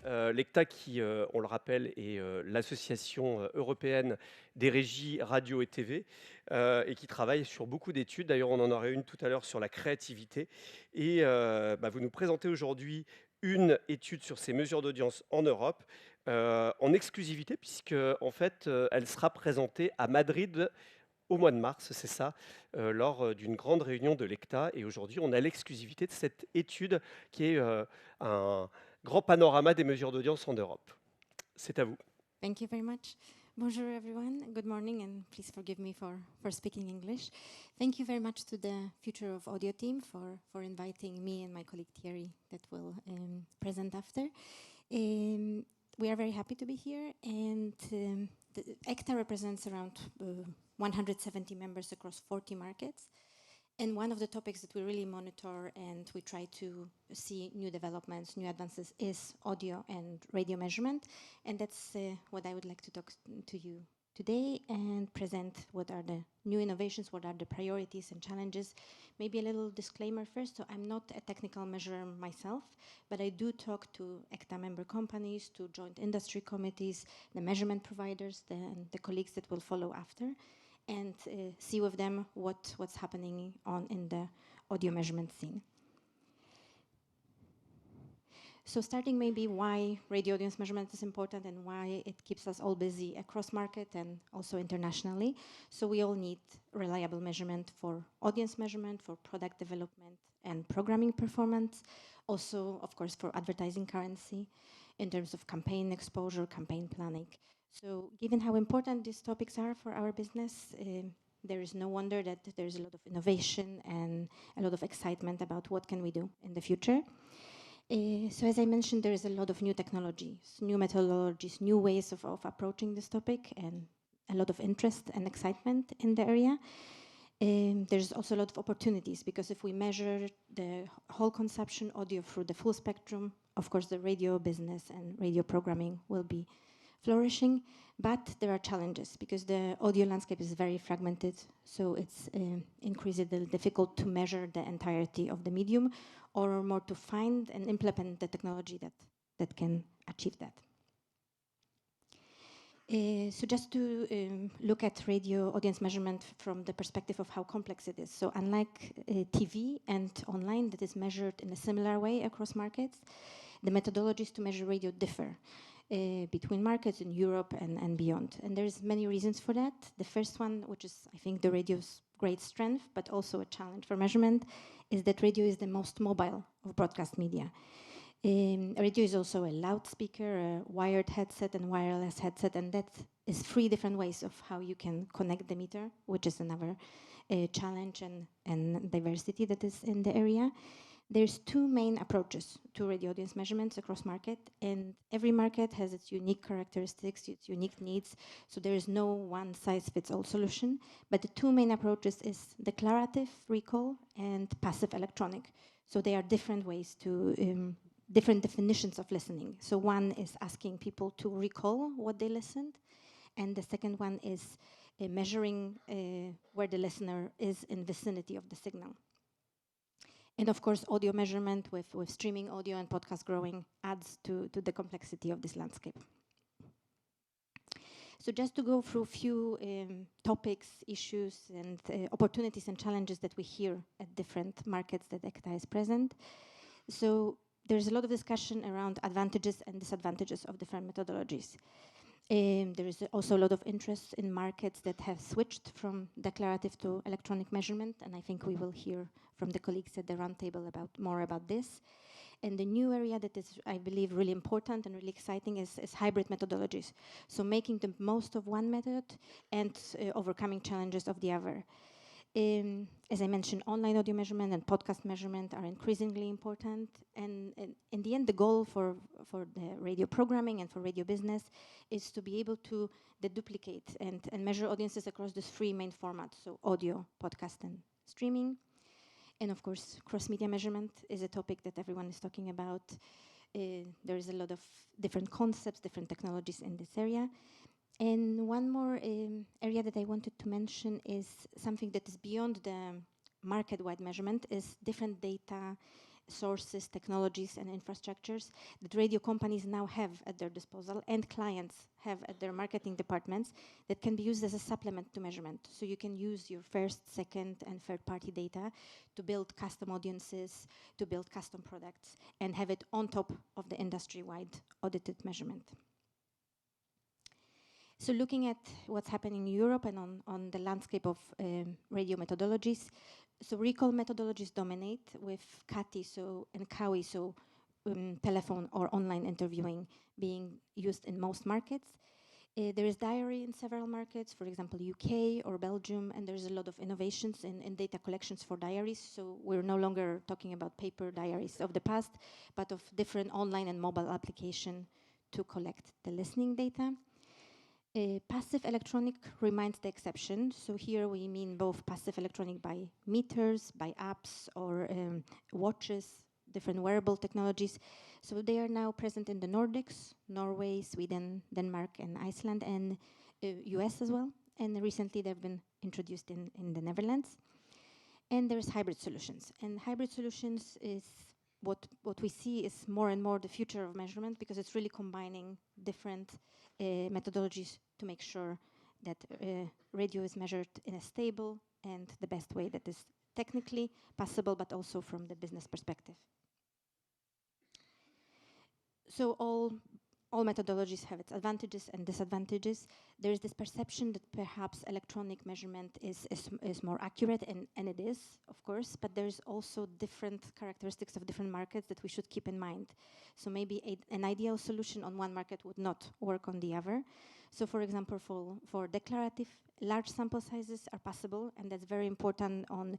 L'ECTA qui, on le rappelle, est l'association européenne des régies radio et TV et qui travaille sur beaucoup d'études. D'ailleurs, on en aurait une tout à l'heure sur la créativité. Et vous nous présentez aujourd'hui une étude sur ces mesures d'audience en Europe en exclusivité, puisque en fait, elle sera présentée à Madrid au mois de mars, c'est ça, lors d'une grande réunion de l'ECTA. Et aujourd'hui, on a l'exclusivité de cette étude qui est un grand panorama des mesures d'audience en Europe. C'est à vous. Thank you very much. Bonjour everyone, good morning, and please forgive me for speaking English. Thank you very much to the Future of Audio team for inviting me and my colleague Thierry that will present after. We are very happy to be here, and the ECTA represents around 170 members across 40 markets. And one of the topics that we really monitor and we try to see new developments, new advances, is audio and radio measurement. And that's what I would like to talk to you today and present what are the new innovations, what are the priorities and challenges. Maybe a little disclaimer first. So I'm not a technical measurer myself, but I do talk to ECTA member companies, to joint industry committees, the measurement providers, the colleagues that will follow after, and see with them what's happening in the audio measurement scene. So starting maybe why radio audience measurement is important and why it keeps us all busy across market and also internationally. So we all need reliable measurement for audience measurement, for product development and programming performance. Also, of course, for advertising currency in terms of campaign exposure, campaign planning. So given how important these topics are for our business, there is no wonder that there's a lot of innovation and a lot of excitement about what can we do in the future. So as I mentioned, there is a lot of new technologies, new methodologies, new ways of approaching this topic, and a lot of interest and excitement in the area. There's also a lot of opportunities, because if we measure the whole consumption audio through the full spectrum, of course the radio business and radio programming will be flourishing, but there are challenges because the audio landscape is very fragmented, so it's increasingly difficult to measure the entirety of the medium, or more to find and implement the technology that can achieve that. So just to look at radio audience measurement from the perspective of how complex it is. So unlike TV and online that is measured in a similar way across markets, the methodologies to measure radio differ between markets in Europe and beyond. And there's many reasons for that. The first one, which is I think the radio's great strength, but also a challenge for measurement, is that radio is the most mobile of broadcast media. Radio is also a loudspeaker, a wired headset and wireless headset, and that is 3 different ways of how you can connect the meter, which is another challenge and diversity that is in the area. There's 2 main approaches to radio audience measurements across market, and every market has its unique characteristics, its unique needs, so there is no one-size-fits-all solution. But the 2 main approaches is declarative recall and passive electronic. So they are different ways to, different definitions of listening. So one is asking people to recall what they listened, and the second one is measuring where the listener is in vicinity of the signal. And of course, audio measurement with streaming audio and podcast growing adds to the complexity of this landscape. So just to go through a few topics, issues, and opportunities and challenges that we hear at different markets that ECTA is present. So there's a lot of discussion around advantages and disadvantages of different methodologies. There is also a lot of interest in markets that have switched from declarative to electronic measurement, and I think we will hear from the colleagues at the roundtable more about this. And the new area that is, I believe, really important and really exciting is hybrid methodologies. So making the most of one method and overcoming challenges of the other. As I mentioned, online audio measurement and podcast measurement are increasingly important. And in the end, the goal for the radio programming and for radio business is to be able to deduplicate and measure audiences across these 3 main formats. So audio, podcast, and streaming. And of course, cross-media measurement is a topic that everyone is talking about. There is a lot of different concepts, different technologies in this area. And one more area that I wanted to mention is something that is beyond the market-wide measurement, is different data sources, technologies, and infrastructures that radio companies now have at their disposal and clients have at their marketing departments that can be used as a supplement to measurement. So you can use your first, second, and third-party data to build custom audiences, to build custom products, and have it on top of the industry-wide audited measurement. So looking at what's happening in Europe and on the landscape of radio methodologies, so recall methodologies dominate with CATI and CAWI, telephone or online interviewing being used in most markets. There is diary in several markets, for example, UK or Belgium, and there's a lot of innovations in data collections for diaries. So we're no longer talking about paper diaries of the past, but of different online and mobile application to collect the listening data. Passive electronic remains the exception. So here we mean both passive electronic by meters, by apps, or watches, different wearable technologies. So they are now present in the Nordics, Norway, Sweden, Denmark, and Iceland, and US as well. And recently they've been introduced in the Netherlands. And there's hybrid solutions. And hybrid solutions is what we see is more and more the future of measurement, because it's really combining different methodologies to make sure that radio is measured in a stable and the best way that is technically possible, but also from the business perspective. So all methodologies have its advantages and disadvantages. There is this perception that perhaps electronic measurement is more accurate, and it is, of course, but there's also different characteristics of different markets that we should keep in mind. So maybe an ideal solution on one market would not work on the other. So for example, for declarative, large sample sizes are possible, and that's very important on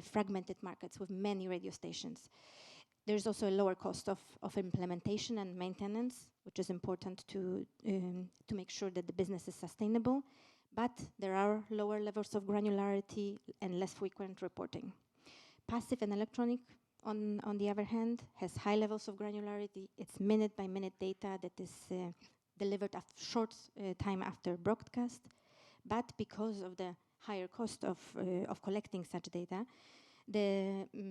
fragmented markets with many radio stations. There's also a lower cost of implementation and maintenance, which is important to make sure that the business is sustainable. But there are lower levels of granularity and less frequent reporting. Passive and electronic, on the other hand, has high levels of granularity. It's minute-by-minute data that is delivered after short time after broadcast. But because of the higher cost of collecting such data,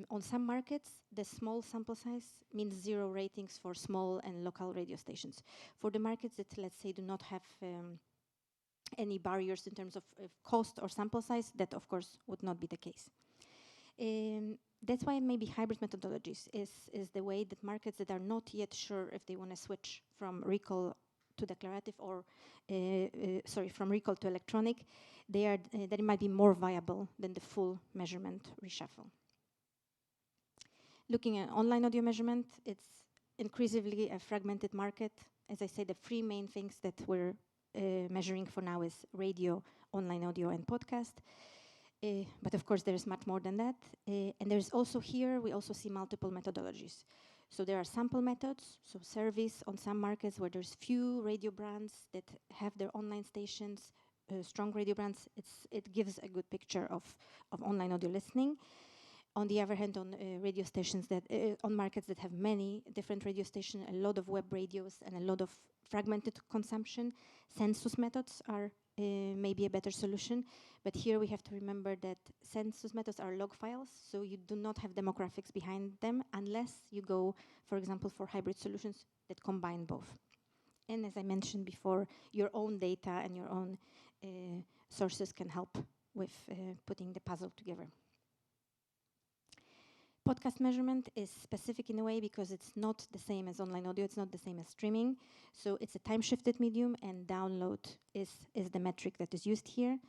on some markets, the small sample size means 0 ratings for small and local radio stations. For the markets that, let's say, do not have any barriers in terms of cost or sample size, that of course would not be the case. That's why maybe hybrid methodologies is the way that markets that are not yet sure if they want to switch from recall to declarative or from recall to electronic, that it might be more viable than the full measurement reshuffle. Looking at online audio measurement, it's increasingly a fragmented market. As I said, the 3 main things that we're measuring for now is radio, online audio, and podcast. But of course, there's much more than that. And there's also here, we also see multiple methodologies. So there are sample methods, so surveys on some markets where there's few radio brands that have their online stations, strong radio brands. It gives a good picture of online audio listening. On the other hand, on radio stations on markets that have many different radio stations, a lot of web radios, and a lot of fragmented consumption, census methods are maybe a better solution. But here we have to remember that census methods are log files, so you do not have demographics behind them unless you go, for example, for hybrid solutions that combine both. And as I mentioned before, your own data and your own sources can help with putting the puzzle together. Podcast measurement is specific in a way because it's not the same as online audio, it's not the same as streaming. So it's a time-shifted medium, and download is the metric that is used here.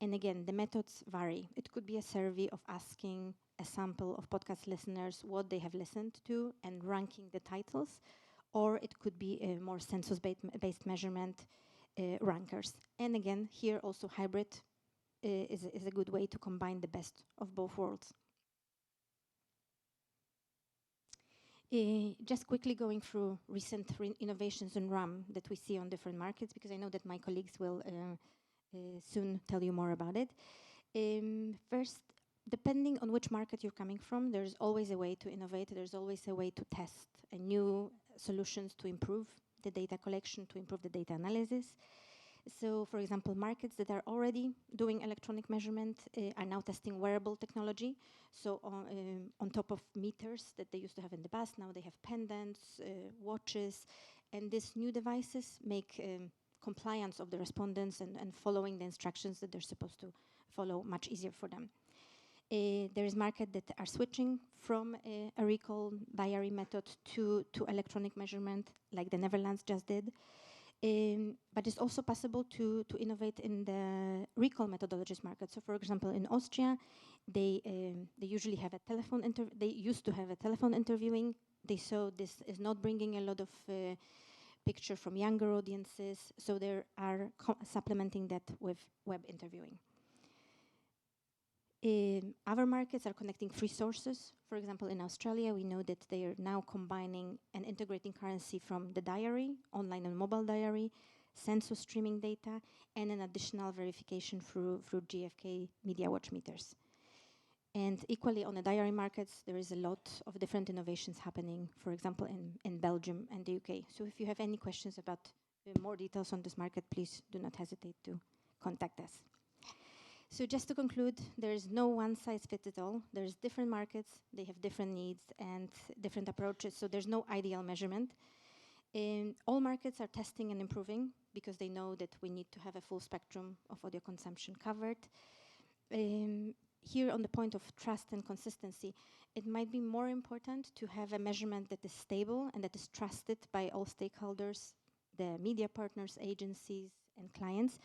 And again, the methods vary. It could be a survey of asking a sample of podcast listeners what they have listened to and ranking the titles, or it could be a more census-based measurement, rankers. And again, here also hybrid is a good way to combine the best of both worlds. Just quickly going through recent innovations in RAM that we see on different markets, because I know that my colleagues will soon tell you more about it. First, depending on which market you're coming from, there's always a way to innovate. There's always a way to test new solutions to improve the data collection, to improve the data analysis. So, for example, markets that are already doing electronic measurement are now testing wearable technology. So, on top of meters that they used to have in the past, now they have pendants, watches, and these new devices make compliance of the respondents and following the instructions that they're supposed to follow much easier for them. There is markets that are switching from a recall diary method to electronic measurement, like the Netherlands just did. But it's also possible to innovate in the recall methodologies market. So, for example, in Austria, they usually have a telephone they used to have a telephone interviewing. They saw this is not bringing a lot of picture from younger audiences, so they are supplementing that with web interviewing. Other markets are connecting free sources. For example, in Australia, we know that they are now combining and integrating currency from the diary, online and mobile diary, census streaming data, and an additional verification through GfK Media Watch meters. And equally on the diary markets, there is a lot of different innovations happening, for example, in Belgium and the UK. So if you have any questions about more details on this market, please do not hesitate to contact us. So just to conclude, there is no one-size-fits-all. There's different markets, they have different needs and different approaches, so there's no ideal measurement. All markets are testing and improving because they know that we need to have a full spectrum of audio consumption covered. Here on the point of trust and consistency, it might be more important to have a measurement that is stable and that is trusted by all stakeholders, the media partners, agencies, and clients,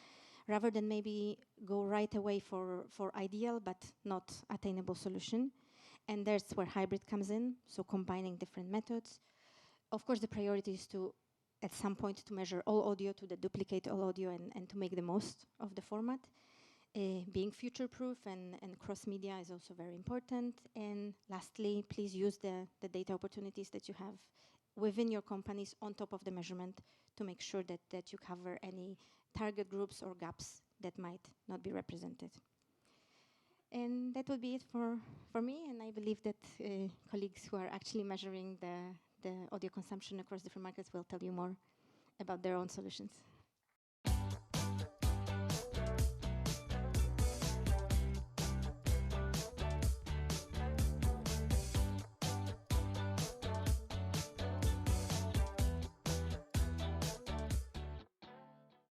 rather than maybe go right away for ideal but not attainable solution. And that's where hybrid comes in, so combining different methods. Of course, the priority is to, at some point, to measure all audio, to duplicate all audio and to make the most of the format. Being future-proof and cross-media is also very important. And lastly, please use the data opportunities that you have within your companies on top of the measurement to make sure that you cover any target groups or gaps that might not be represented. And that would be it for me, and I believe that colleagues who are actually measuring the audio consumption across different markets will tell you more about their own solutions.